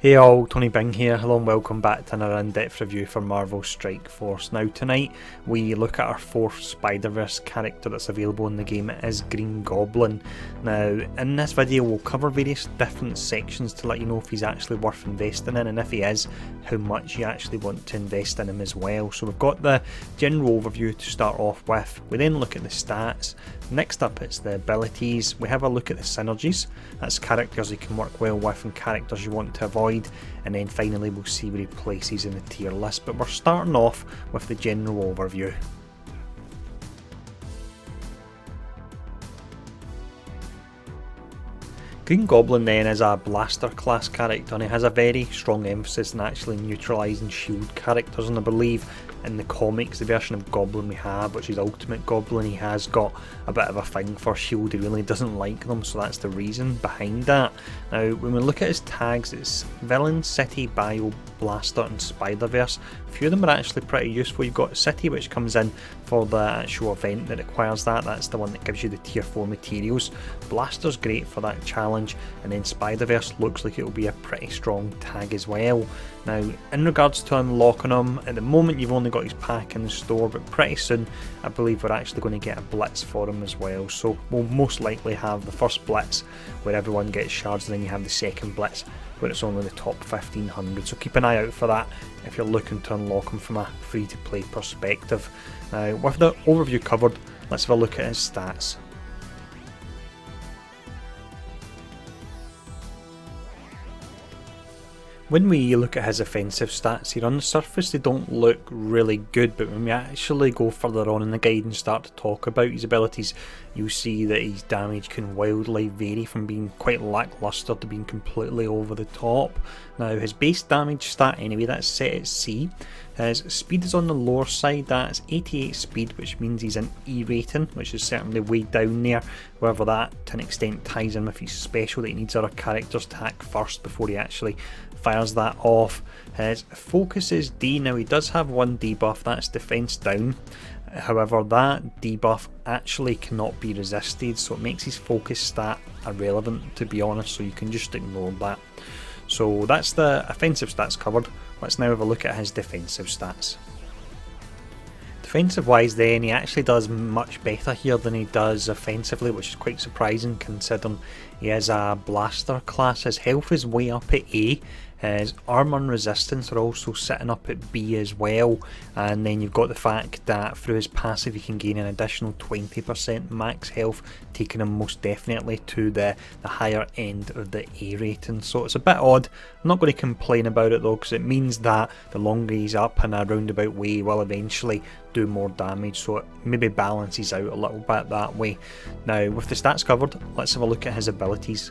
Hey all, Tony Bing here. Hello and welcome back to another in-depth review for Marvel Strike Force. Now tonight we look at our fourth Spider-Verse character that's available in the game. It is Green Goblin. Now in this video we'll cover various different sections to let you know if he's actually worth investing in, and if he is, how much you actually want to invest in him as well. So we've got the general overview to start off with. We then look at the stats. Next up it's the abilities. We have a look at the synergies. That's characters you can work well with and characters you want to avoid. And then finally we'll see where he places in the tier list, but we're starting off with the general overview. Green Goblin then is a blaster class character, and he has a very strong emphasis on actually neutralising shield characters, and I believe in the comics, the version of Goblin we have, which is Ultimate Goblin, he has got a bit of a thing for shield. He really doesn't like them, so that's the reason behind that. Now when we look at his tags, it's Villain, City, Bio, Blaster and Spider-Verse. A few of them are actually pretty useful. You've got City, which comes in for the actual event that requires that. That's the one that gives you the tier 4 materials. Blaster's great for that challenge, and then Spider-Verse looks like it will be a pretty strong tag as well. Now in regards to unlocking him, at the moment you've only got his pack in the store, but pretty soon I believe we're actually going to get a blitz for him as well. So we'll most likely have the first blitz where everyone gets shards, and then you have the second blitz where it's only the top 1500, so keep an eye out for that if you're looking to unlock him from a free to play perspective. Now with the overview covered, let's have a look at his stats. When we look at his offensive stats here, on the surface they don't look really good, but when we actually go further on in the guide and start to talk about his abilities, you'll see that his damage can wildly vary from being quite lackluster to being completely over the top. Now his base damage stat anyway, that's set at C. His speed is on the lower side, that's 88 speed, which means he's an E rating, which is certainly way down there. However, that to an extent ties in with his special that he needs other characters to hack first before he actually fires that off. His focus is D. Now he does have one debuff, that's defense down. However, that debuff actually cannot be resisted, so it makes his focus stat irrelevant, to be honest, so you can just ignore that. So that's the offensive stats covered. Let's now have a look at his defensive stats. Defensive wise then, he actually does much better here than he does offensively, which is quite surprising considering he is a blaster class. His health is way up at A. His armour and resistance are also sitting up at B as well, and then you've got the fact that through his passive he can gain an additional 20% max health, taking him most definitely to the higher end of the A rating. So it's a bit odd. I'm not going to complain about it though, because it means that the longer he's up in a roundabout way, he will eventually do more damage, so it maybe balances out a little bit that way. Now with the stats covered, let's have a look at his abilities.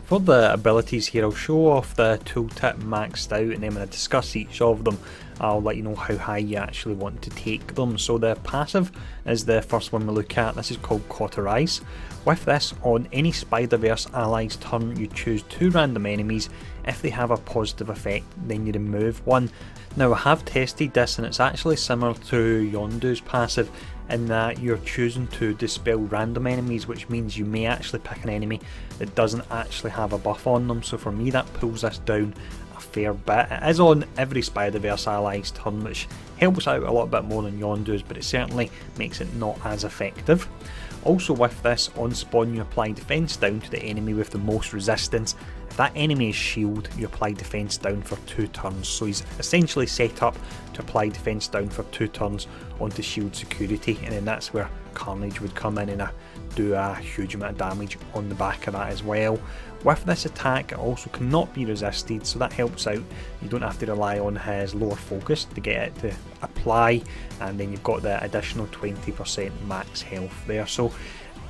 For the abilities here, I'll show off the tooltip maxed out, and then when I discuss each of them I'll let you know how high you actually want to take them. So the passive is the first one we look at. This is called Cauterize. With this, on any Spider-Verse ally's turn you choose 2 random enemies. If they have a positive effect then you remove one. Now I have tested this and it's actually similar to Yondu's passive in that you're choosing to dispel random enemies, which means you may actually pick an enemy that doesn't actually have a buff on them. So for me that pulls this down a fair bit. It is on every Spider-Verse ally's turn, which helps out a lot bit more than Yondu's, but it certainly makes it not as effective. Also with this, on spawn you apply defense down to the enemy with the most resistance. If that enemy is shield, you apply defense down for 2 turns, so he's essentially set up to apply defense down for 2 turns onto shield security, and then that's where Carnage would come in and do a huge amount of damage on the back of that as well. With this attack it also cannot be resisted, so that helps out. You don't have to rely on his lower focus to get it to apply, and then you've got the additional 20% max health there. So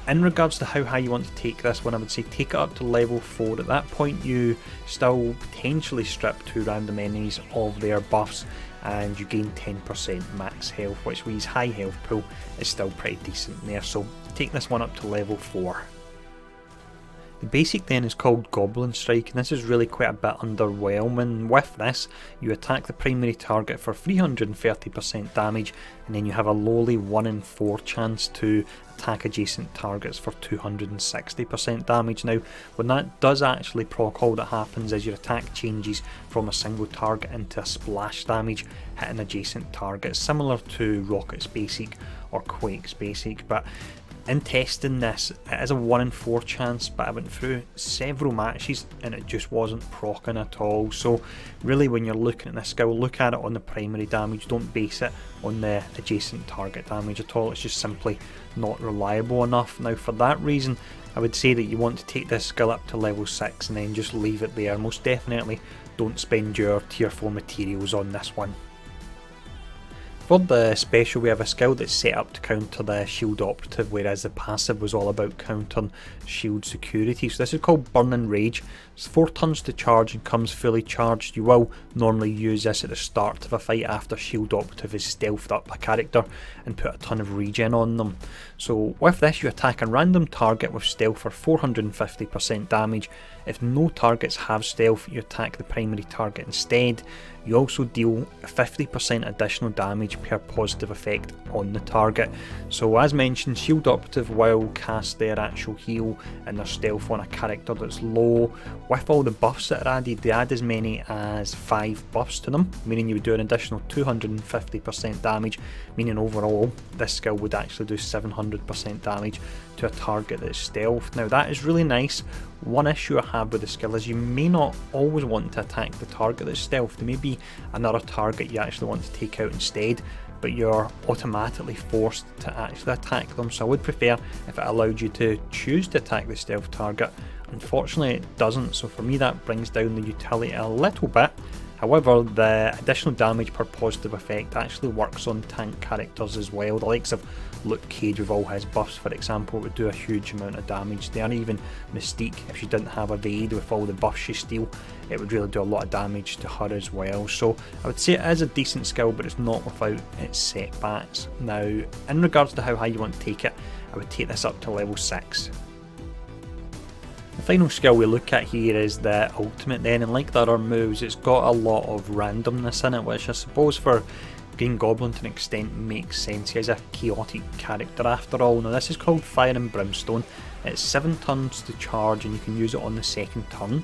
in regards to how high you want to take this one, I would say take it up to level 4. At that point you still potentially strip 2 random enemies of their buffs and you gain 10% max health, which with his high health pool is still pretty decent there, so take this one up to level 4. The basic then is called Goblin Strike, and this is really quite a bit underwhelming. With this, you attack the primary target for 330% damage, and then you have a lowly 1 in 4 chance to attack adjacent targets for 260% damage. Now, when that does actually proc, all that happens is your attack changes from a single target into a splash damage, hitting adjacent targets, similar to Rocket's basic or Quake's basic. But in testing this, it is a 1 in 4 chance, but I went through several matches and it just wasn't proccing at all. So really, when you're looking at this skill, look at it on the primary damage, don't base it on the adjacent target damage at all. It's just simply not reliable enough. Now, for that reason, I would say that you want to take this skill up to level 6 and then just leave it there. Most definitely don't spend your tier 4 materials on this one. For the special, we have a skill that's set up to counter the shield operative, whereas the passive was all about countering shield security. So this is called Burning Rage. It's 4 turns to charge and comes fully charged. You will normally use this at the start of a fight after shield operative has stealthed up a character and put a ton of regen on them. So with this, you attack a random target with stealth for 450% damage. If no targets have stealth, you attack the primary target instead. You also deal 50% additional damage per positive effect on the target. So as mentioned, shield operative will cast their actual heal and their stealth on a character that's low. With all the buffs that are added, they add as many as 5 buffs to them, meaning you would do an additional 250% damage, meaning overall this skill would actually do 700% damage to a target that's stealth. Now that is really nice. One issue I have with the skill is you may not always want to attack the target that's stealth. There may be another target you actually want to take out instead, but you're automatically forced to actually attack them. So I would prefer if it allowed you to choose to attack the stealth target. Unfortunately it doesn't, so for me that brings down the utility a little bit. However, the additional damage per positive effect actually works on tank characters as well. The likes of Luke Cage with all his buffs, for example, would do a huge amount of damage there. And even Mystique, if she didn't have evade with all the buffs she steals, it would really do a lot of damage to her as well. So I would say it is a decent skill, but it's not without its setbacks. Now, in regards to how high you want to take it, I would take this up to level 6. The final skill we look at here is the ultimate then, and like the other moves, it's got a lot of randomness in it, which I suppose for Green Goblin to an extent makes sense. He is a chaotic character after all. Now this is called Fire and Brimstone. It's 7 turns to charge and you can use it on the second turn.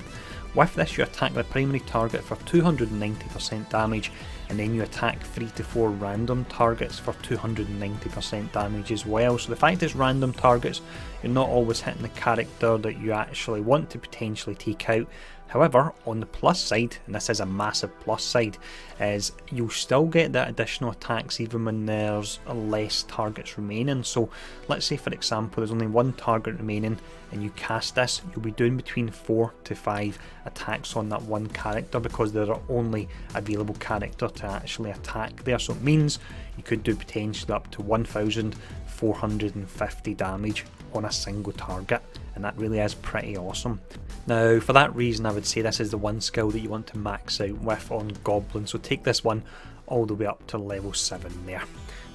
With this, you attack the primary target for 290% damage, and then you attack 3 to 4 random targets for 290% damage as well. So the fact it's random targets, you're not always hitting the character that you actually want to potentially take out. However, on the plus side, and this is a massive plus side, is you'll still get that additional attacks even when there's less targets remaining. So let's say, for example, there's only 1 target remaining and you cast this, you'll be doing between 4 to 5 attacks on that one character because they're the only available character to actually attack there. So it means you could do potentially up to 1,450 damage on a single target, and that really is pretty awesome. Now for that reason, I would say this is the one skill that you want to max out with on Goblin, so take this one all the way up to level 7 there.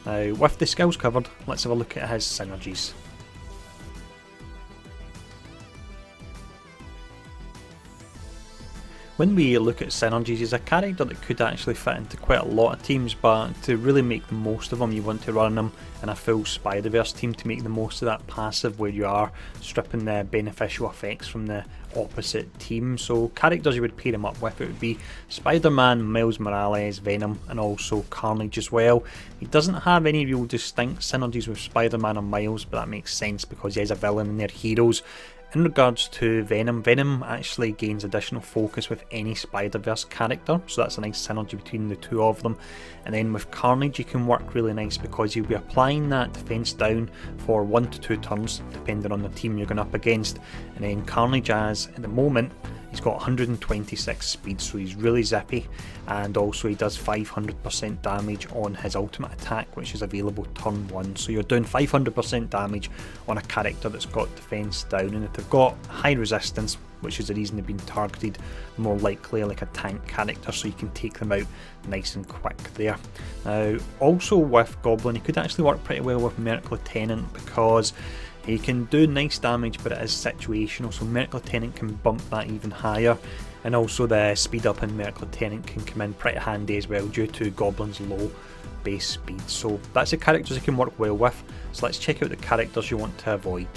Now with the skills covered, let's have a look at his synergies. When we look at synergies, he's a character that could actually fit into quite a lot of teams, but to really make the most of him, you want to run him in a full Spider-Verse team to make the most of that passive where you are stripping the beneficial effects from the opposite team. So characters you would pair him up with, it would be Spider-Man, Miles Morales, Venom, and also Carnage as well. He doesn't have any real distinct synergies with Spider-Man and Miles, but that makes sense because he is a villain and they're heroes. In regards to Venom, Venom actually gains additional focus with any Spider-Verse character, so that's a nice synergy between the two of them. And then with Carnage, you can work really nice because you'll be applying that defense down for 1 to 2 turns, depending on the team you're going up against. And then Carnage, as at the moment, he's got 126 speed, so he's really zippy, and also he does 500% damage on his ultimate attack, which is available turn 1. So you're doing 500% damage on a character that's got defense down, and if they've got high resistance, which is the reason they've been targeted, more likely like a tank character, so you can take them out nice and quick there. Now also with Goblin, he could actually work pretty well with Merc Lieutenant because He can do nice damage, but it is situational, so Merc Lieutenant can bump that even higher, and also the speed up in Merc Lieutenant can come in pretty handy as well due to Goblin's low base speed. So that's the characters you can work well with, so let's check out the characters you want to avoid.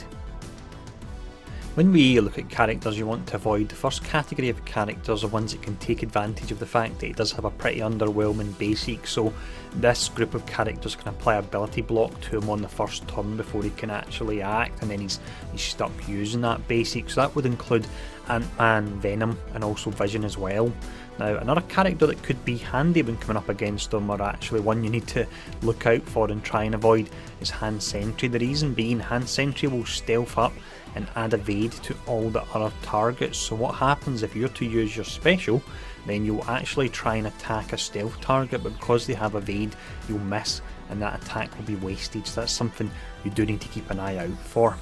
When we look at characters you want to avoid, the first category of characters are ones that can take advantage of the fact that he does have a pretty underwhelming basic, so this group of characters can apply ability block to him on the first turn before he can actually act, and then he's stuck using that basic. So that would include Ant-Man, Venom, and also Vision as well. Now, another character that could be handy when coming up against them, or actually one you need to look out for and try and avoid, is Hand Sentry. The reason being, Hand Sentry will stealth up and add evade to all the other targets. So what happens if you're to use your special, then you'll actually try and attack a stealth target, but because they have evade, you'll miss and that attack will be wasted. So that's something you do need to keep an eye out for.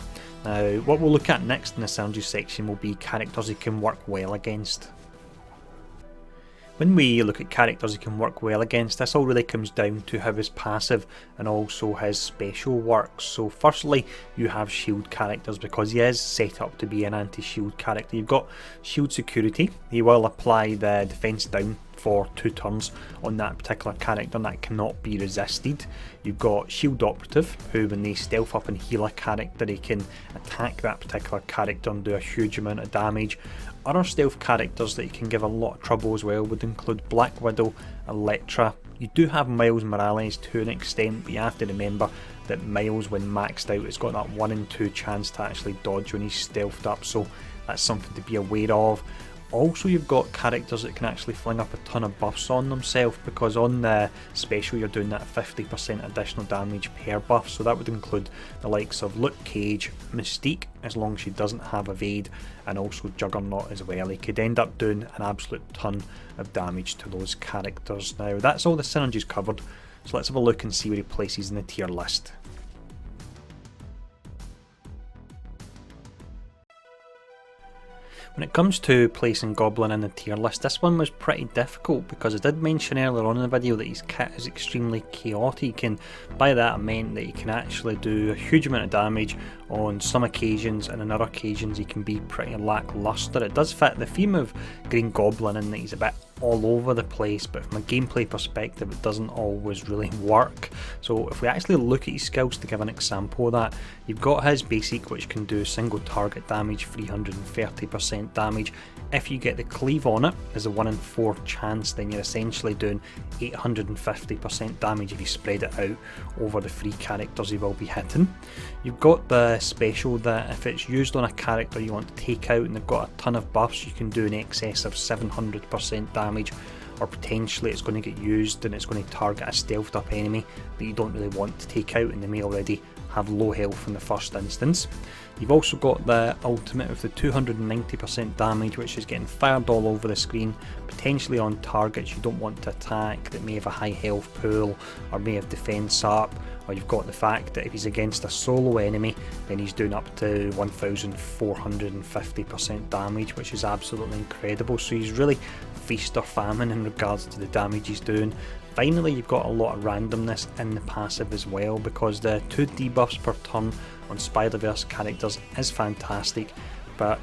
Now, what we'll look at next in the synergy section will be characters you can work well against. When we look at characters he can work well against, this all really comes down to how his passive and also his special works. So firstly, you have shield characters because he is set up to be an anti-shield character. You've got shield security. He will apply the defense down for 2 turns on that particular character and that cannot be resisted. You've got shield operative, who when they stealth up and heal a character, he can attack that particular character and do a huge amount of damage. Other stealth characters that you can give a lot of trouble as well would include Black Widow, Elektra. You do have Miles Morales to an extent, but you have to remember that Miles, when maxed out, has got that 1 in 2 chance to actually dodge when he's stealthed up, so that's something to be aware of. Also, you've got characters that can actually fling up a ton of buffs on themselves, because on the special you're doing that 50% additional damage per buff, so that would include the likes of Luke Cage, Mystique, as long as she doesn't have evade, and also Juggernaut as well. He could end up doing an absolute ton of damage to those characters. Now, that's all the synergies covered, so let's have a look and see where he places in the tier list. When it comes to placing Goblin in the tier list, this one was pretty difficult because I did mention earlier on in the video that his kit is extremely chaotic, and by that I meant that he can actually do a huge amount of damage on some occasions, and on other occasions he can be pretty lackluster. It does fit the theme of Green Goblin in that he's a bit all over the place, but from a gameplay perspective it doesn't always really work. So if we actually look at his skills to give an example of that, you've got his basic, which can do single target damage, 330% damage. If you get the cleave on it, there's a 1 in 4 chance, then you're essentially doing 850% damage if you spread it out over the 3 characters he will be hitting. You've got the special that if it's used on a character you want to take out and they've got a ton of buffs, you can do in excess of 700% damage, or potentially it's going to get used and it's going to target a stealthed up enemy that you don't really want to take out and they may already have low health in the first instance. You've also got the ultimate with the 290% damage, which is getting fired all over the screen, potentially on targets you don't want to attack that may have a high health pool or may have defense up. Or you've got the fact that if he's against a solo enemy, then he's doing up to 1450% damage, which is absolutely incredible. So he's really feast or famine in regards to the damage he's doing. Finally, you've got a lot of randomness in the passive as well, because the 2 debuffs per turn on Spider-Verse characters is fantastic, but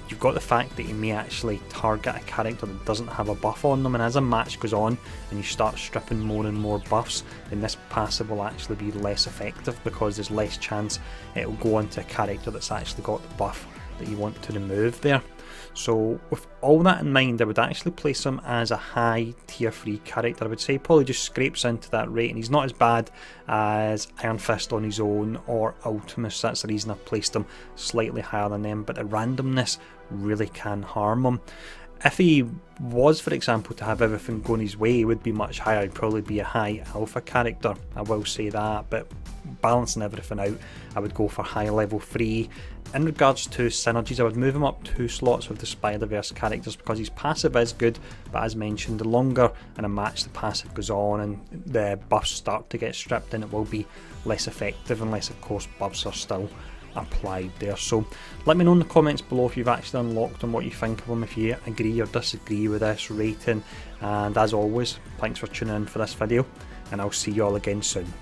you've got the fact that you may actually target a character that doesn't have a buff on them, and as a match goes on and you start stripping more and more buffs, then this passive will actually be less effective because there's less chance it will go onto a character that's actually got the buff that you want to remove there. So with all that in mind, I would actually place him as a high tier 3 character. I would say probably just scrapes into that rate, and he's not as bad as Iron Fist on his own or Ultimus. That's the reason I've placed him slightly higher than them, but the randomness really can harm him. If he was, for example, to have everything going his way, he would be much higher. He'd probably be a high alpha character, I will say that, but balancing everything out, I would go for high level 3. In regards to synergies, I would move him up 2 slots with the Spider-Verse characters because his passive is good, but as mentioned, the longer in a match the passive goes on and the buffs start to get stripped, then it will be less effective unless of course buffs are still applied there. So let me know in the comments below if you've actually unlocked and what you think of them, if you agree or disagree with this rating, and as always, thanks for tuning in for this video and I'll see you all again soon.